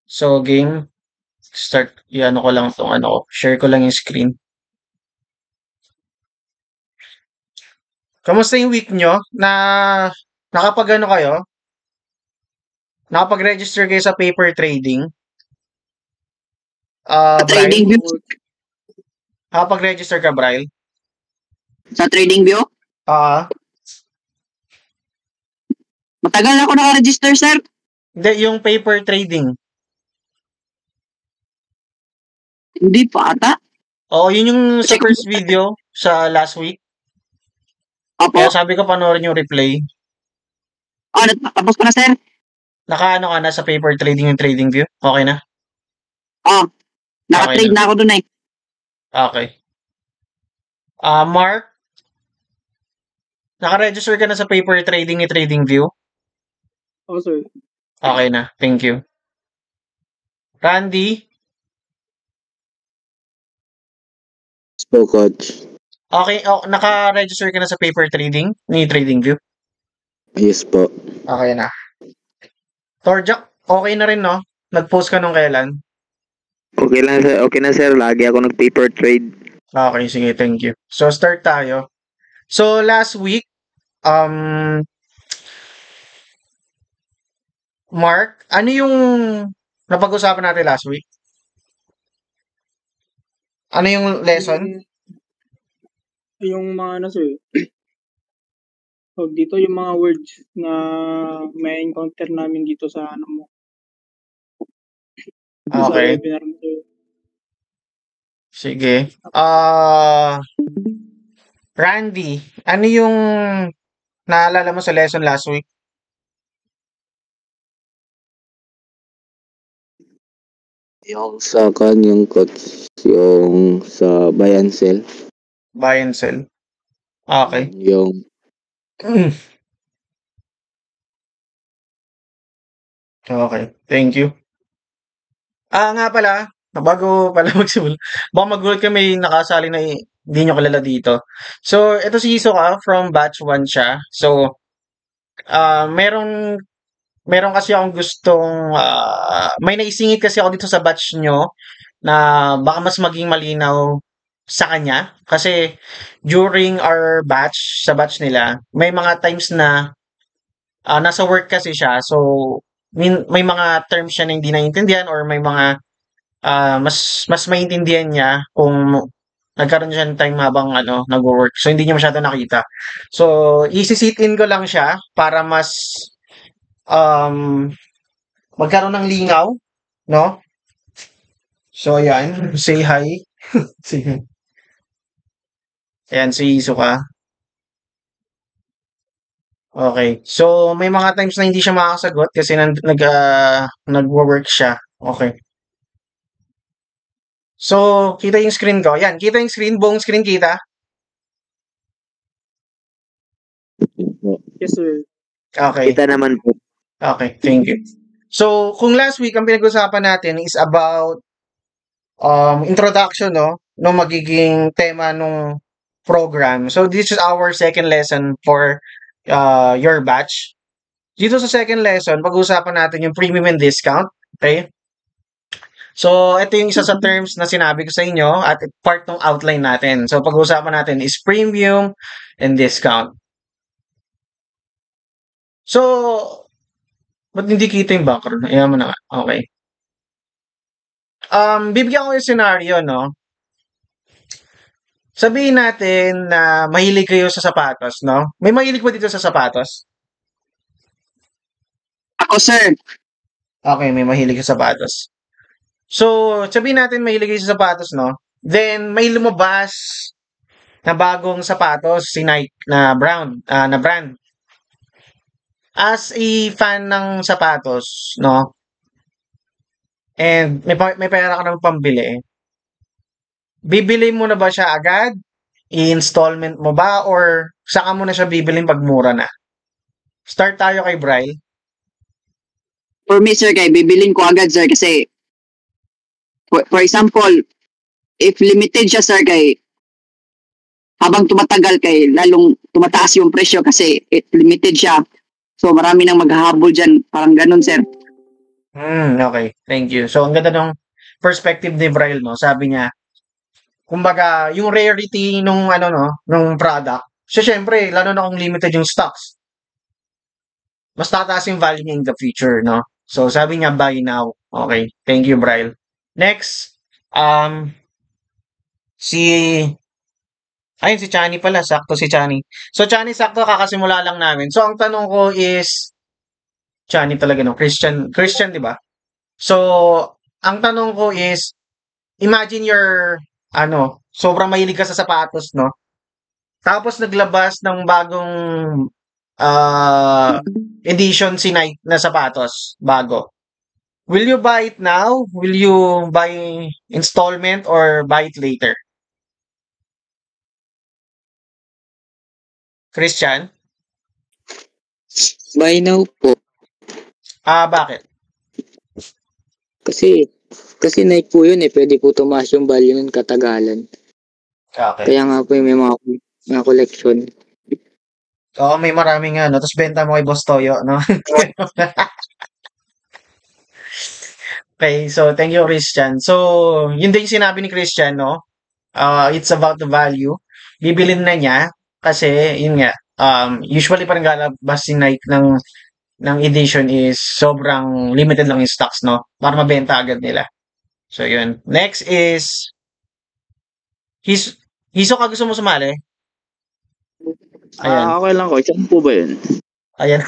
So, game. Start. Iano ko lang tong ano ko. Share ko lang yung screen. Kamusta yung week nyo? Nakapag ano kayo? Nakapag-register kayo sa paper trading? Brian? Trading view? Nakapag-register ka, Brian? Sa trading view? Matagal na ako naka-register, sir. Hindi, yung paper trading. Hindi pa ata. Oo, yun yung sa first video sa last week. Opo. Kaya sabi ko panoorin yung replay. Tapos ko na, sir. Nakaano ka na sa paper trading yung trading view? Okay na? Naka-trade na ako dun eh. Okay. Mark? Naka-register ka na sa paper trading ni Trading View? Oo, sir. Okay na. Thank you. Randy? Po, coach. Okay. Naka-register ka na sa paper trading ni Trading View? Yes po. Okay na. Torjak, okay na rin, no? Nag-post ka nung kailan? Okay lang, sir. Okay na, sir. Lagi ako nag-paper trade. Okay, sige. Thank you. So, start tayo. So, last week, Mark, ano yung napag-usapan natin last week? Ano yung lesson? Yung mga ano, sir. So, dito yung mga words na may encounter namin dito sa ano mo. Okay. Sa webinar mo, sir. Sige. Randy, ano yung naalala mo sa lesson last week? Yung sa yung coach, yung sa buy and sell. Buy and sell. Okay. Yung Okay. Thank you. Nga pala, bago pala magsimula, baka magulat ka may nakasali na hindi nyo kilala dito. So, ito si Hisoka from batch 1 siya. So, meron kasi akong gustong, may naisingit kasi ako dito sa batch nyo na baka mas maging malinaw sa kanya. Kasi during our batch, sa batch nila, may mga times na nasa work kasi siya. So, may mga terms siya na hindi naiintindihan or may mga mas maintindihan niya kung nagkaroon siya ng time habang nagwo-work. So, hindi niya masyado nakita. So, isi-sit in ko lang siya para mas magkaroon ng lingaw, no? So, ayan. Say hi. Sige. Ayan, si Isuka. Okay. So, may mga times na hindi siya makakasagot kasi nagwo-work siya. Okay. So, kita yung screen ko. Yan, kita yung screen. Buong screen kita. Yes, sir. Okay. kita naman po. Okay, thank you. So, kung last week ang pinag-usapan natin is about introduction, no, nung magiging tema nung program. So, this is our second lesson for your batch. Dito sa second lesson, pag-uusapan natin yung premium and discount. Okay? So, ito yung isa sa terms na sinabi ko sa inyo at part ng outline natin. So, pag-uusapan natin is premium and discount. So, ba't hindi kita yung background? Ayan mo na. Okay. Bibigyan ko yung scenario, no? Sabihin natin na mahilig kayo sa sapatos, no? May mahilig ba dito sa sapatos? Ako, sir. Okay, may mahilig sa sapatos. So, sabihin natin mahilig kayo sa sapatos, no? Then, may lumabas na bagong sapatos, si Nike na brand. As a fan ng sapatos, no? And may pera ka ng pambili. Bibili mo na ba siya agad? I-installment mo ba? Or saka mo na siya bibilin pag mura na? Start tayo kay Bri. For me, sir, bibilin ko agad, sir, kasi for example, if limited siya, sir, habang tumatagal lalong tumataas yung presyo kasi limited siya. So, marami nang maghahabol dyan. Parang ganun, sir. Okay. Thank you. So, ang ganda ng perspective ni Braille, no? Sabi niya, kumbaga, yung rarity nung ano, no, nung product, so syempre, lalo na kung limited yung stocks, mas tataas yung value niya in the future, no? So, sabi niya, buy now. Okay. Thank you, Braille. Next, um, si, ayun, si Chani pala. Sakto si Chani. So, Chani, sakto, kakasimula lang namin. So, ang tanong ko is, Chani talaga, no? Christian, di ba? So, ang tanong ko is, imagine sobrang mahilig ka sa sapatos, no? Tapos naglabas ng bagong edition si Nike na sapatos, bago. Will you buy it now? Will you buy installment or buy it later? Christian? Buy now po. Bakit? Kasi Nike po yun eh. Pwede po tumaas yung value ng katagalan. Okay. Kaya nga po yung may mga collection. Oo, may maraming ano. Tapos benta mo kay Boss Toyo, no? Okay, so thank you, Christian. So, yun din yung sinabi ni Christian, no? It's about the value. Bibilin na niya kasi, yun nga, usually parang galabas si Nike ng edition is sobrang limited lang yung stocks, no? Para mabenta agad nila. So, yun. Next is, Hiso ka gusto mo sumali? Ayan. Okay lang ko. Saan po ba yun? Ayan.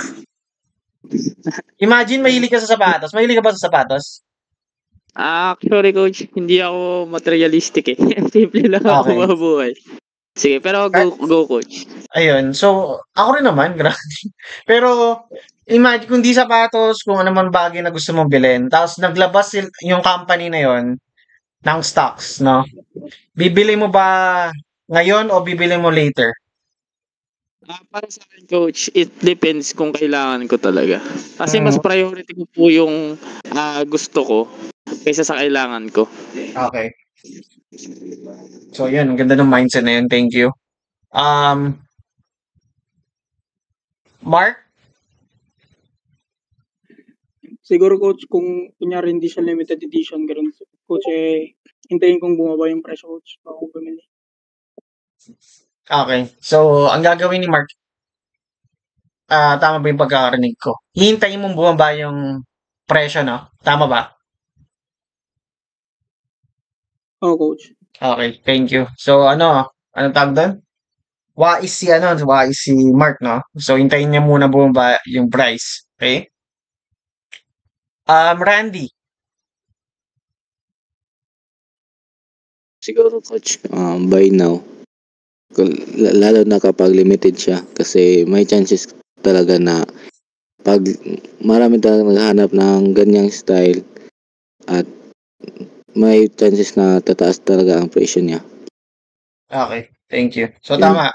Imagine, mahilig ka sa sapatos. Mahilig ka ba sa sapatos? Actually, coach, hindi ako materialistic eh. Simple lang ako Okay. mabuhay. Sige, pero go coach. Ayun. So, ako rin naman, grabe. Pero, imagine kung di sapatos, kung ano man bagay na gusto mong bilhin, tapos naglabas yung company na yon ng stocks, no? Bibili mo ba ngayon o bibili mo later? Para sa akin, coach, it depends kung kailangan ko talaga. Kasi Mm. mas priority ko po yung gusto ko kaysa sa kailangan ko. Okay. So, yun. Ang ganda ng mindset na yun. Thank you. Mark? Siguro coach, kung kunyari hindi siya limited edition, ganun, coach, hintayin kong bumaba yung presyo, coach, bago ko bumili. Okay. So, ang gagawin ni Mark, tama ba yung pagkakarinig ko? Hihintayin mong bumaba yung presyo, no? Tama ba? Oo, coach. Okay, thank you. So, anong tawag doon? Wais si Mark, no? So, hintayin niya muna bumaba yung price. Okay? Randy. Siguro coach, buy now. Lalo na kapag limited siya. Kasi may chances talaga na pag marami talaga naghahanap ng ganyang style at may chances na tataas talaga ang presyo niya. Okay, thank you. So, tama.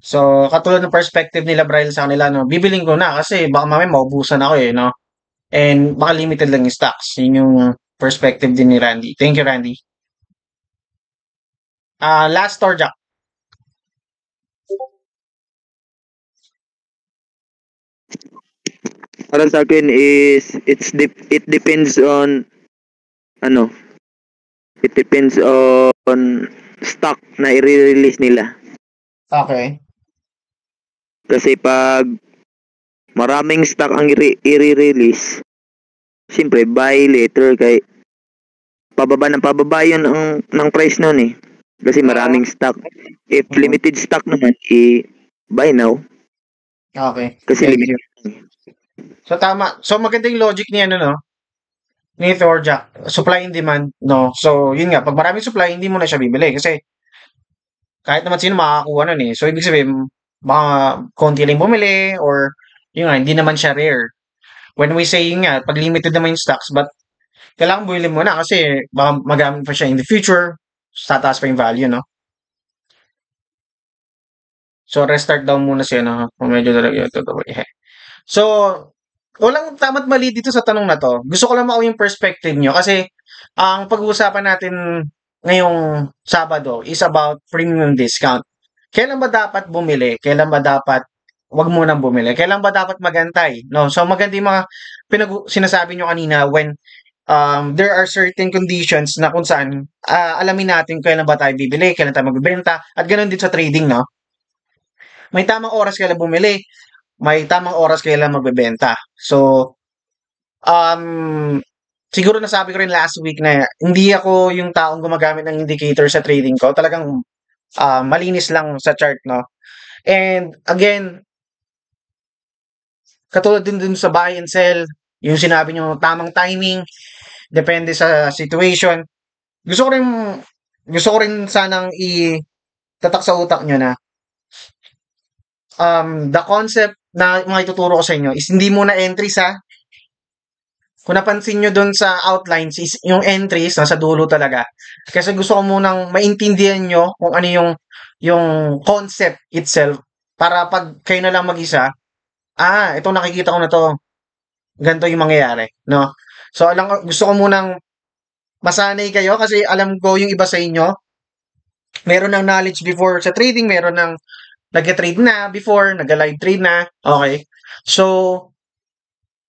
So, katulad ng perspective nila, Braille, sa kanila, no? Bibiling ko na kasi baka mamaya maubusan ako eh, no? And baka limited lang yung stocks. Yun yung perspective din ni Randy. Thank you, Randy. Last store, Jack. Para sa akin is it depends on ano, it depends on stock na i-release nila. Okay. Kasi pag maraming stock ang i-release, siyempre buy later kay pababa yun ng price nun eh. Kasi maraming stock. If limited stock naman, buy now. Okay. Kasi Thank limited. So, tama. So, maganda yung logic niya, no? Ni Thor Jack. Supply and demand, no? So, yun nga. Pag maraming supply, hindi mo na siya bibili. Kasi, kahit naman sino makakakuha nun eh. So, ibig sabihin, baka konti lang bumili or, yun nga, hindi naman siya rare. When we say yun nga, pag limited naman yung stocks, but kailangan bumili mo na kasi baka magamit pa siya in the future, tataas pa yung value, no? So, restart daw muna siya, no? Kung medyo talaga ito. So, walang tama't mali dito sa tanong na to. Gusto ko lang makuha yung perspective nyo kasi ang pag-uusapan natin ngayong Sabado is about premium discount. Kailan ba dapat bumili? Kailan ba dapat wag mo nang bumili. Kailan ba dapat magantay? No? So maganda yung mga sinasabi nyo kanina when there are certain conditions na kung saan alamin natin kailan ba tayo bibili, kailan tayo magbebenta, at ganoon din sa trading, no? May tamang oras kailan bumili, may tamang oras kailan magbebenta. So, siguro nasabi ko rin last week na hindi ako yung taong gumagamit ng indicator sa trading ko. Talagang malinis lang sa chart, no? And again, katulad din sa buy and sell, yung sinabi nyo, tamang timing, depende sa situation. Gusto ko rin sanang tatak sa utak nyo na the concept na mga ituturo ko sa inyo is hindi muna entries ha. Kung napansin nyo dun sa outlines is yung entries nasa dulo talaga. Kasi gusto ko munang maintindihan nyo kung ano yung concept itself para pag kayo na lang mag-isa, ito nakikita ko na to. Ganito yung mangyayari, no? So, gusto ko munang masanay kayo kasi alam ko yung iba sa inyo, meron ng knowledge before sa trading, meron ng nag-trade na before, nag-live trade na, okay? So,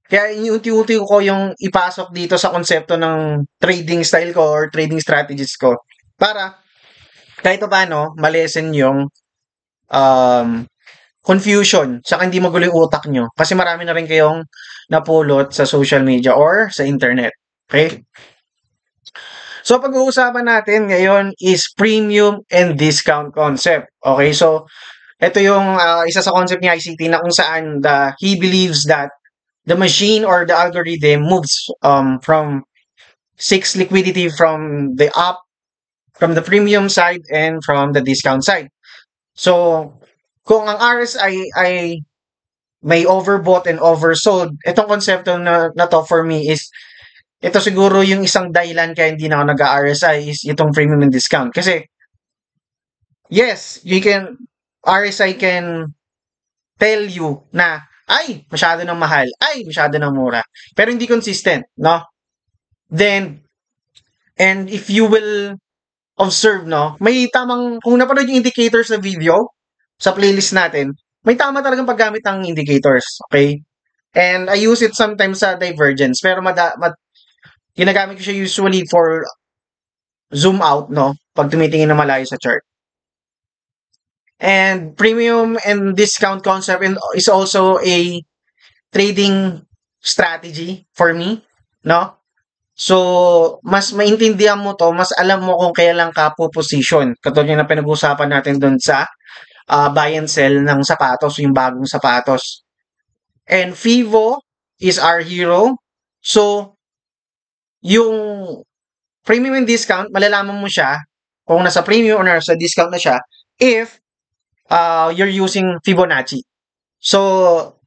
kaya iunti-unti ko yung ipasok dito sa konsepto ng trading style ko or trading strategies ko para kahit paano malesen yung confusion saka hindi magulo yung utak nyo kasi marami na rin kayong napulot sa social media or sa internet. Okay? So, pag-uusapan natin ngayon is premium and discount concept. Okay? So, ito yung isa sa concept ni ICT na kung saan he believes that the machine or the algorithm moves seeks liquidity from the premium side and from the discount side. So, kung ang RSI ay may overbought and oversold, itong konsepto na to for me is ito siguro yung isang dahilan kaya hindi na ako nag-RSI is itong premium and discount. Kasi, yes, RSI can tell you na ay, masyado ng mahal. Ay, masyado ng mura. Pero hindi consistent, no? Then, and if you will observe, no? May tamang, kung napanood yung indicators sa video, sa playlist natin, may tama talagang paggamit ng indicators, okay? And I use it sometimes sa divergence, pero ginagamit ko siya usually for zoom out, no? Pag tumitingin na malayo sa chart. And premium and discount concept is also a trading strategy for me, no? So, mas maintindihan mo to, mas alam mo kung kailan ka po-position. Katulad yung na pinag-usapan natin doon sa buy and sell ng sapatos, yung bagong sapatos. And FIVO is our hero. So, yung premium and discount, malalaman mo siya kung nasa premium or nasa discount na siya if you're using Fibonacci. So,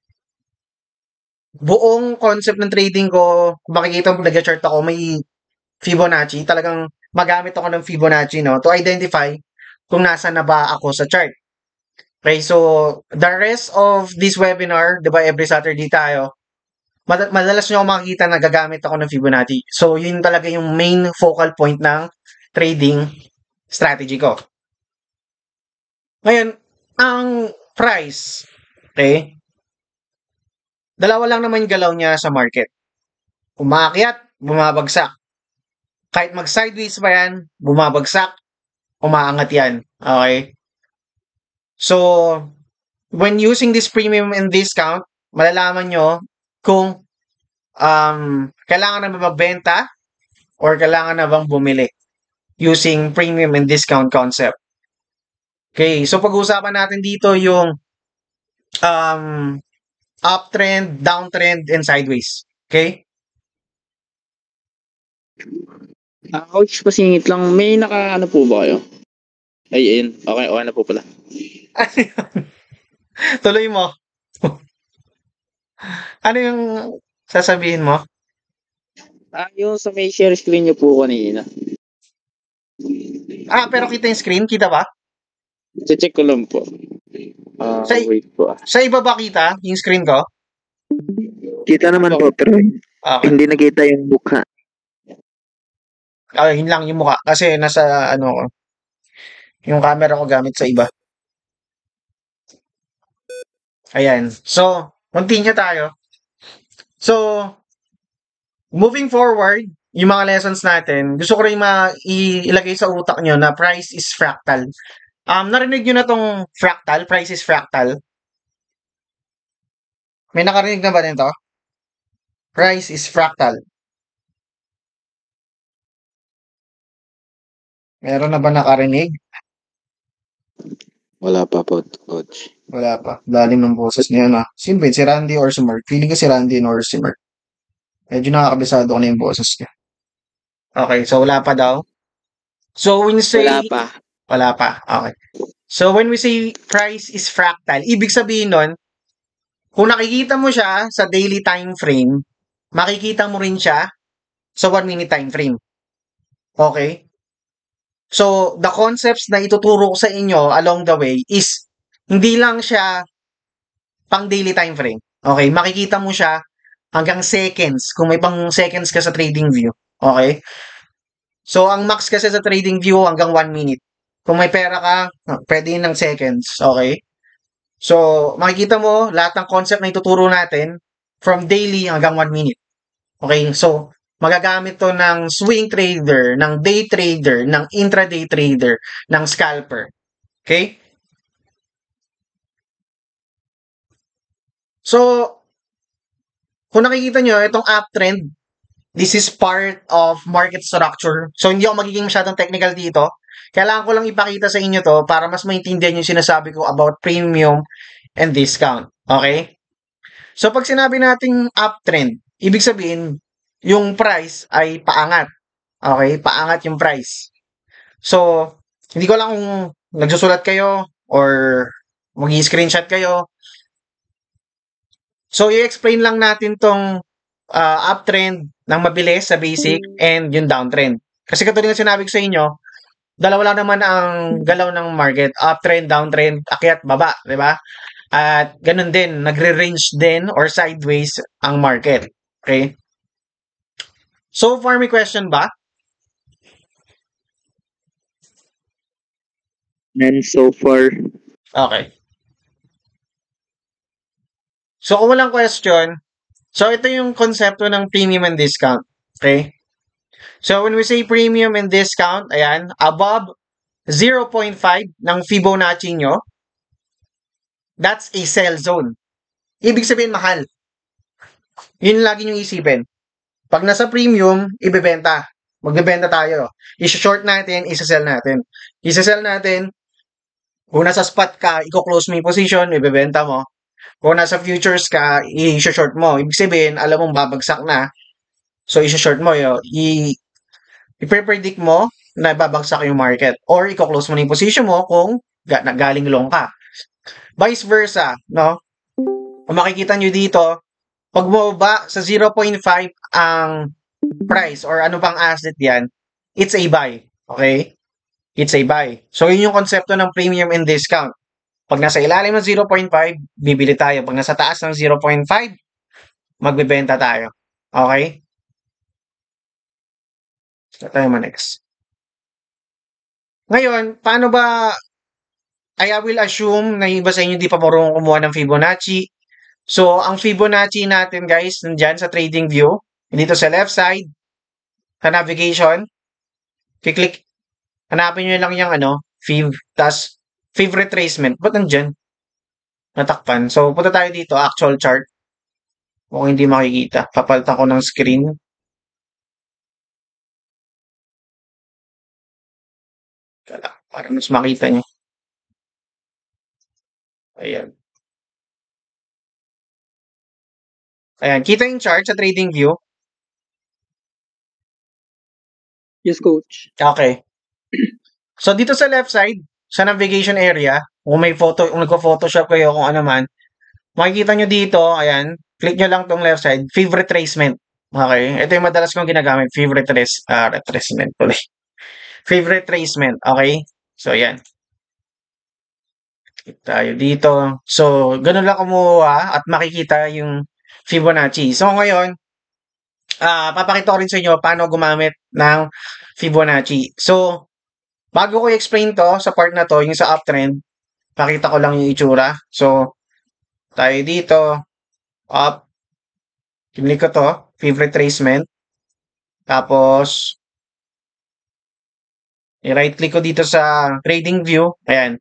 buong concept ng trading ko, makikita mo nag-chart ako, may Fibonacci. Talagang magamit ako ng Fibonacci, no, to identify kung nasa na ba ako sa chart. Okay, so the rest of this webinar, 'di ba, every Saturday tayo, madalas nyo ako makikita na gagamit ako ng Fibonacci. So, yun talaga yung main focal point ng trading strategy ko. Ngayon, ang price, okay, dalawa lang naman yung galaw niya sa market. Umaakyat, bumabagsak. Kahit mag-sideways pa yan, bumabagsak, umaangat yan. Okay? So, when using this premium and discount, malalaman nyo kung kailangan na ba magbenta or kailangan na bang bumili using premium and discount concept. Okay, so pag-uusapan natin dito yung uptrend, downtrend, and sideways. Okay? Ouch, pasingit lang. May ano po ba kayo? Ay, ayun. Okay na po pala. Tuloy mo. Ano yung sasabihin mo? Yung sa may share screen nyo po kanina. Pero kita yung screen? Kita ba? Check ko lang po. Wait po. Sa iba ba kita yung screen ko? Kita naman po, pero hindi nakita yung mukha. Yun lang yung mukha. Kasi nasa yung camera ko gamit sa iba. Ayan. So, continue tayo. So, moving forward, yung mga lessons natin, gusto ko rin ilagay sa utak nyo na price is fractal. Narinig nyo na tong fractal, price is fractal. May nakarinig na ba nito? Price is fractal. Meron na ba nakarinig? Wala pa po, coach. Wala pa. Lalim ng boses niya na. Sino ba yun? Si Randy or si Mark? Feeling ko si Randy or si Mark. Medyo nakakabisado ko na yung boses niya. Okay, so wala pa daw. So when you say... Wala pa. Wala pa. Okay. So when we say price is fractal, ibig sabihin nun, kung nakikita mo siya sa daily time frame, makikita mo rin siya sa 1 minute time frame. Okay? So, the concepts na ituturo ko sa inyo along the way is hindi lang siya pang daily time frame. Okay? Makikita mo siya hanggang seconds kung may pang seconds ka sa trading view. Okay? So, ang max kasi sa trading view hanggang 1 minute. Kung may pera ka, pwede yun ng seconds. Okay? So, makikita mo lahat ng concept na ituturo natin from daily hanggang 1 minute. Okay? So, magagamit to ng swing trader, ng day trader, ng intraday trader, ng scalper. Okay? So, kung nakikita nyo, itong uptrend, this is part of market structure. So, hindi ako magiging masyadong technical dito. Kailangan ko lang ipakita sa inyo to para mas maintindihan yung sinasabi ko about premium and discount. Okay? So, pag sinabi nating uptrend, ibig sabihin, yung price ay paangat. Okay? Paangat yung price. So, hindi ko lang kung nagsusulat kayo or mag-i-screenshot kayo. So, i-explain lang natin tong uptrend ng mabilis sa basic and yung downtrend. Kasi katulad ng sinabi ko sa inyo, dalawa lang naman ang galaw ng market. Uptrend, downtrend, akyat, baba. Diba? At ganun din, nagre-range din or sideways ang market. Okay? So far, may question ba? And so far, Okay. So kung walang question, so ito yung konsepto ng premium and discount. Okay? So when we say premium and discount, ayan, above 0.5 ng Fibonacci nyo, that's a sell zone. Ibig sabihin mahal. Yun lagi nyo isipin. Pag nasa premium, ibebenta. Magbebenta tayo. I-short natin, isa-sell natin. Isa-sell natin, kung nasa spot ka, i-close mo yung position, ibebenta mo. Kung nasa futures ka, i-short mo. Ibig sabihin, alam mong babagsak na. So, i-short mo yun. I-predict mo na babagsak yung market. Or, i-close mo na yung position mo kung galing long ka. Vice versa, no? Kung makikita nyo dito, pag bumaba sa 0.5 ang price or ano pang asset yan, it's a buy. Okay? It's a buy. So, yun yung konsepto ng premium and discount. Pag nasa ilalim ng 0.5, bibili tayo. Pag nasa taas ng 0.5, magbebenta tayo. Okay? So, tayo next. Ngayon, paano ba, I will assume na iba sa inyo hindi pa marunong kumuha ng Fibonacci. So, ang Fibonacci natin, guys, nandyan sa trading view. Dito sa left side, sa navigation, kiklik, hanapin nyo lang yung tas Fiv retracement. Ba't nandyan? Natakpan. So, punta tayo dito, actual chart. Kung hindi makikita, papalitan ko ng screen. Para mas makita nyo. Ayan. Ayan, kita yung chart sa trading view. Yes, coach. Okay. So, dito sa left side, sa navigation area, kung may photo, kung nagpo-photoshop kayo, kung ano man, makikita nyo dito, ayan, click nyo lang tong left side, Fiv retracement. Okay? Ito yung madalas kong ginagamit, Fiv retracement tuloy. Fiv retracement. Okay? So, ayan. Click tayo dito. So, ganun lang kumuha at makikita yung Fibonacci. So, ngayon, papakita ko rin sa inyo paano gumamit ng Fibonacci. So, bago ko i-explain to sa part na to, yung sa uptrend, pakita ko lang yung itsura. So, tayo dito, up, click ko to, favorite retracement, tapos, i-right click ko dito sa trading view, ayan.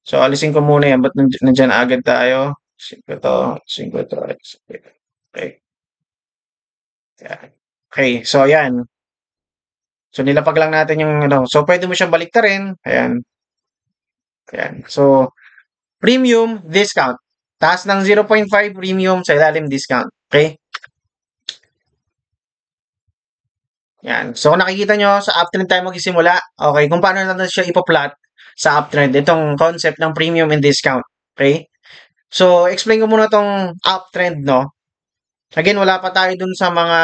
So, alisin ko muna yan, ba't nandyan agad tayo? Alisin ko to, okay. Ayan. Okay, so ayan. So, nilapag lang natin yung ano. So, pwede mo siyang baliktarin. Ayan. Ayan. So, premium discount. Taas ng 0.5 premium sa ilalim discount. Okay? Yan. So, kung nakikita nyo, sa uptrend tayo magsisimula. Okay, kung paano natin siya ipa-plot sa uptrend. Itong concept ng premium and discount. Okay? So, explain ko muna itong uptrend, no? Again, wala pa tayo dun sa mga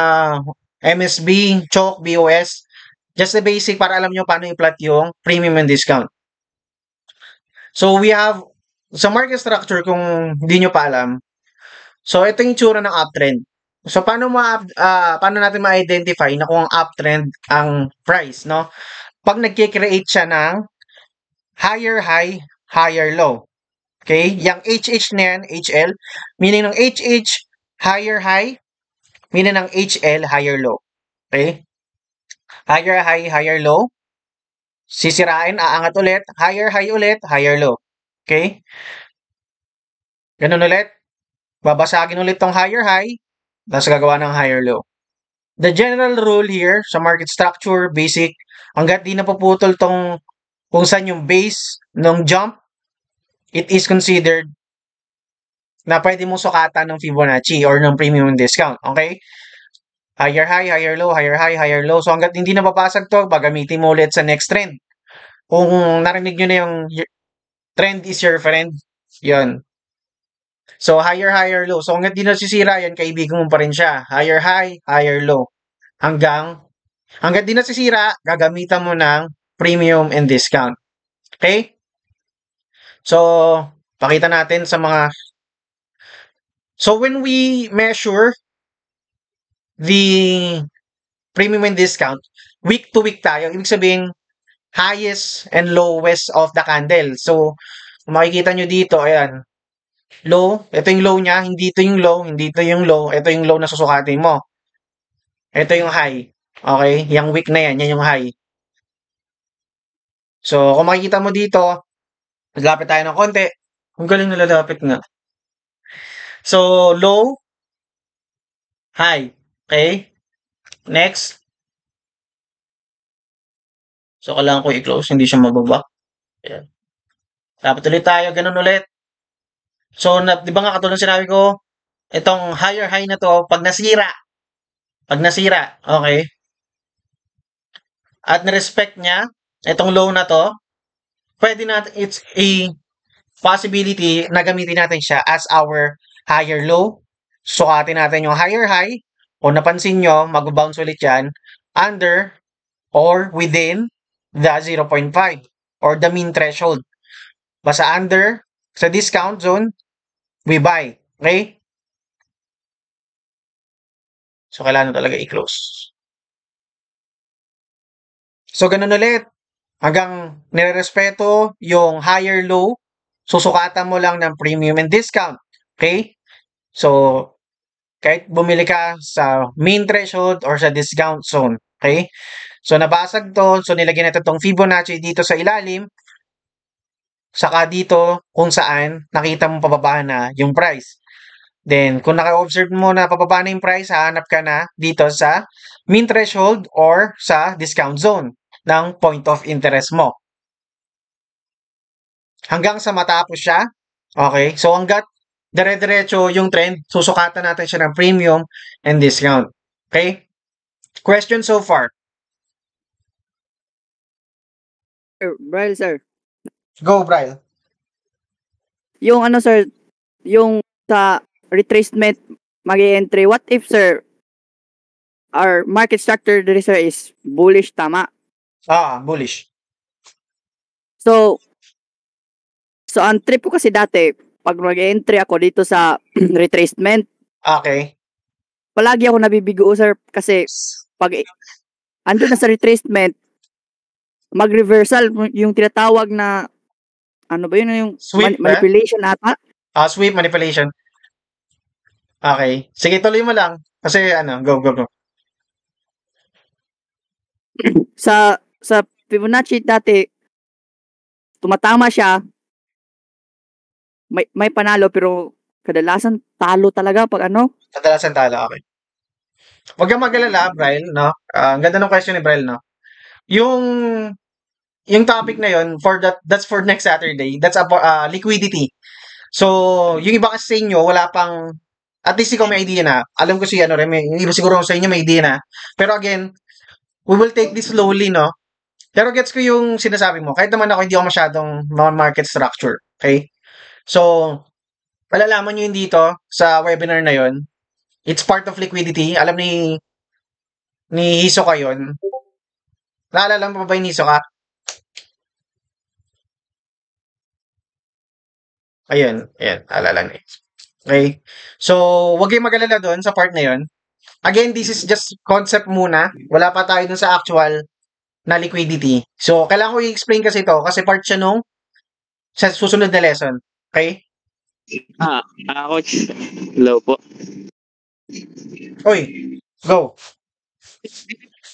MSB, CHOC, BOS. Just the basic para alam nyo paano i-plot yung premium and discount. So, we have, sa market structure, kung hindi nyo pa alam, so, ito yung tsura ng uptrend. So, paano natin ma-identify na kung ang uptrend ang price, no? Pag nagkikreate siya ng higher high, higher low. Okay? Yung HH na yan, HL, meaning ng HH, higher high, meaning ng HL, higher low. Okay? Higher high, higher low. Sisirain, aangat ulit, higher high ulit, higher low. Okay? Ganun ulit. Babasagin ulit tong higher high, tapos gagawa ng higher low. The general rule here sa market structure, basic, hanggat di napuputol tong kung saan yung base ng jump, it is considered na pwede mong sukatan ng Fibonacci or ng premium discount. Okay? Higher high, higher low, higher high, higher low. So hanggat hindi nababasag to, gagamitin mo ulit sa next trend. Kung narinig nyo na yung trend is your friend, yun. So, higher, higher, low. So, hanggang di nasisira yan, kaibigan mo pa rin siya. Higher high, higher low. Hanggang di nasisira, gagamitan mo ng premium and discount. Okay? So, pakita natin sa mga... So, when we measure the premium and discount, week to week tayo. Ibig sabihin, highest and lowest of the candle. So, makikita nyo dito, ayan, low, ito yung low niya, hindi ito yung low, hindi ito yung low, ito yung low na susukatin mo. Ito yung high. Okay? Yung wick na yan, yan yung high. So, kung makikita mo dito, naglapit tayo ng konti. Ang galing nalalapit nga. So, low, high. Okay? Next. So, kailangan ko i-close, hindi siya mababa. Ayan. Lapit ulit tayo, ganun ulit. So, di ba nga katulad sinabi ko, itong higher high na to, pag nasira, okay, at na-respect niya, itong low na to, pwede natin, it's a possibility na gamitin natin siya as our higher low. Sukatin natin yung higher high, kung napansin nyo, mag-bounce ulit yan, under or within the 0.5 or the mean threshold. Basta under, sa discount zone, we buy. Okay? So, kailangan talaga i-close. So, ganun ulit. Hanggang nirerespeto yung higher low, susukatan mo lang ng premium and discount. Okay? So, kahit bumili ka sa mean threshold or sa discount zone. Okay? So, nabasag to. So, nilagyan natin itong Fibonacci dito sa ilalim. Saka dito kung saan nakita mo pababa na yung price. Then, kung naka-observe mo na pababa na yung price, hahanap ka na dito sa mean threshold or sa discount zone ng point of interest mo. Hanggang sa matapos siya. Okay? So, hanggat dire-diretso yung trend, susukatan natin siya ng premium and discount. Okay? Question so far. Bryle, sir. Go, Bryle. Yung ano, sir, yung sa retracement mag-entry, what if, sir, our market structure dito, sir, is bullish, tama? Bullish. So ang trip ko kasi dati, pag mag-entry ako dito sa retracement, Okay. palagi ako nabibigo, sir, kasi pag andun na sa retracement, mag-reversal, yung tinatawag na, ano ba yun, yung Sweep, manipulation ata? Sweep manipulation. Okay. Sige, tuloy mo lang. Kasi go. Sa Fibonacci dati, tumatama siya, may panalo pero kadalasan talo talaga pag Kadalasan talo, okay. Huwag kang mag-alala, Bryle, no? Ang ganda ng question ni Bryle, no? Yung topic na yun, that's for next Saturday. That's about liquidity. So, yung iba kasi sa inyo, wala pang, at least ikaw may idea na. Alam ko si yung iba siguro sa inyo may idea na. Pero again, we will take this slowly, no? Pero gets ko yung sinasabi mo. Kahit naman ako, hindi ako masyadong market structure. Okay? So, malalaman nyo yun dito sa webinar na yun. It's part of liquidity. Alam ni Hisoka yun. Naalala mo pa ba yung Hisoka? Ayan. Alala na. Okay? So, huwag kayong mag-alala doon sa part na yun. Again, this is just concept muna. Wala pa tayo dun sa actual na liquidity. So, kailangan ko i-explain kasi ito kasi part siya nung sa susunod na lesson. Okay? Coach. Hello po. Oy, go.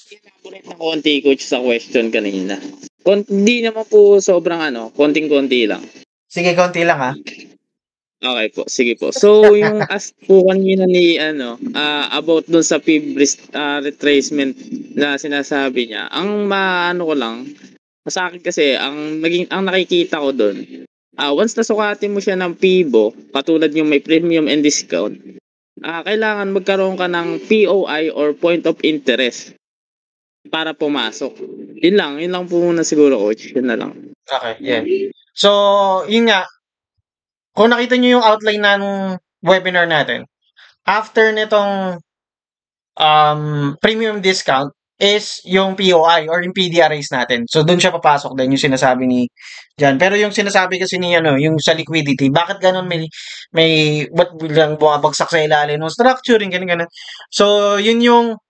Elaborate na konti, Coach, sa question kanina. Hindi naman po sobrang konting-konti lang. Sige, konti lang ha. Okay po, sige po. So, yung ask po kanina ni, about dun sa fib retracement na sinasabi niya, ang ko lang, sa akin kasi, ang nakikita ko dun, once nasukatin mo siya ng PIBO, katulad yung may premium and discount, kailangan magkaroon ka ng POI or point of interest para pumasok. Yun lang po muna siguro, Coach. Yun na lang. Okay, yeah. So, yun nga, kung nakita nyo yung outline ng webinar natin, after nitong premium discount is yung POI or yung PDRAs natin. So, dun siya papasok din yung sinasabi ni Jan. Pero yung sinasabi kasi ni yung sa liquidity, bakit ganun ba't bilang bumabagsak sa ilalim ng structuring, ganun. So, yun yung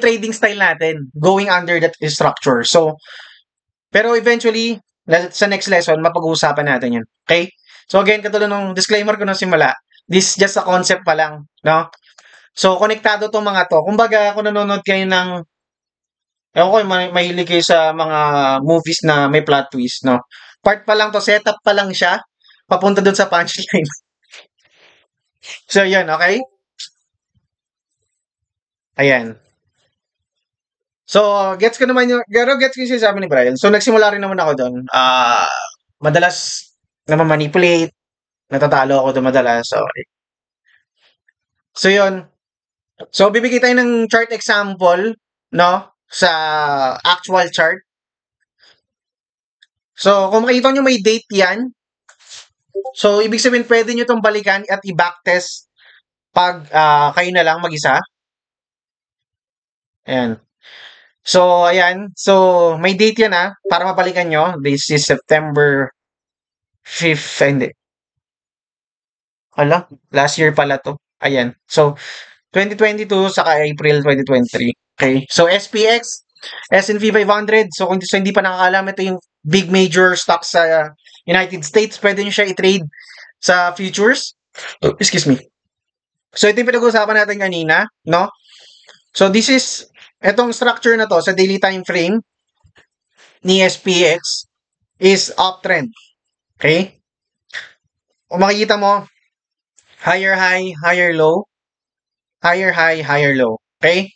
trading style natin, going under that structure. So, pero eventually, sa next lesson, mapag-uusapan natin yun. Okay? So again, katulad ng disclaimer ko na simula, this is just a concept pa lang, no? So, konektado tong mga to. Kumbaga, kung nanonood kayo ng, ewan ko, mahilig kayo sa mga movies na may plot twist, no? Part pa lang to, setup pa lang siya, papunta dun sa punchline. So, yun, okay? Ayan. So, gets ko yung sinasabi ni Brian. So, nagsimula rin naman ako doon. Madalas namamanipulate, natatalo ako doon madalas. Okay. So, yun. So, bibigay tayo ng chart example, no? Sa actual chart. So, kung makita nyo may date yan. So, ibig sabihin, pwede nyo itong balikan at i-backtest pag kayo na lang mag-isa. Ayan. So, ayan. So, may date yan para mabalikan nyo. This is September 5th. Hindi. Hala, last year pala to. Ayan. So, 2022 saka April 2023. Okay. So, SPX, S&P 500. So, kung hindi pa nakakalam, ito yung big major stocks sa United States. Pwede nyo siya i-trade sa futures. Excuse me. So, ito yung pinag-uusapan natin kanina. No? So, this is etong structure na to sa daily time frame ni SPX is uptrend. Okay? Kung makikita mo, higher high, higher low, higher high, higher low. Okay?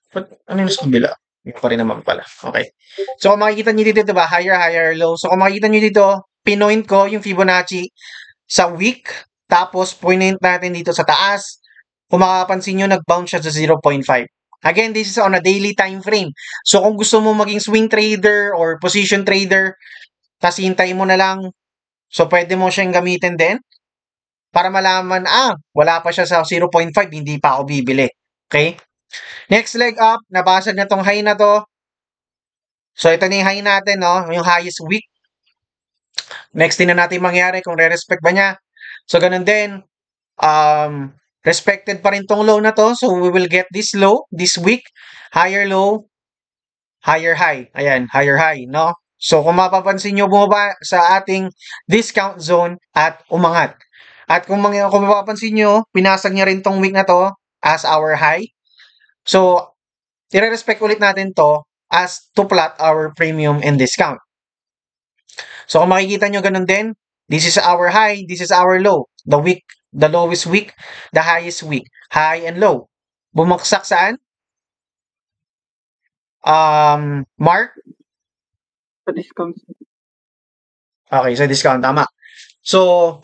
But, ano yung sa kabila? Yung pa rin naman pala. Okay. So, kung makikita nyo dito, diba? Higher, higher, low. So, kung makikita nyo dito, pinoint ko yung Fibonacci sa week. Tapos, point natin dito sa taas. Kung makapansin nyo, nag-bounce siya sa 0.5. Again, this is on a daily time frame. So, kung gusto mo maging swing trader or position trader, tas hintayin mo na lang. So, pwede mo siyang gamitin din para malaman, wala pa siya sa 0.5, hindi pa ako bibili. Okay? Next leg up, nabasag na tong high na to. So, ito na yung high natin, no? Yung highest week. Next din na natin mangyari kung re-respect ba niya. So, ganun din. Respected pa rin tong low na to. So, we will get this low this week. Higher low, higher high. Ayan, higher high, no? So kung mapapansin nyo, bumaba sa ating discount zone at umangat. At kung mapapansin nyo, pinasag niya rin tong week na to as our high. So, i-respect ulit natin to as to plot our premium and discount. So kung makikita nyo ganun din, this is our high, this is our low. The lowest week, the highest week. High and low. Bumagsak saan? Mark? Sa discounts. Okay, sa discount, tama. So,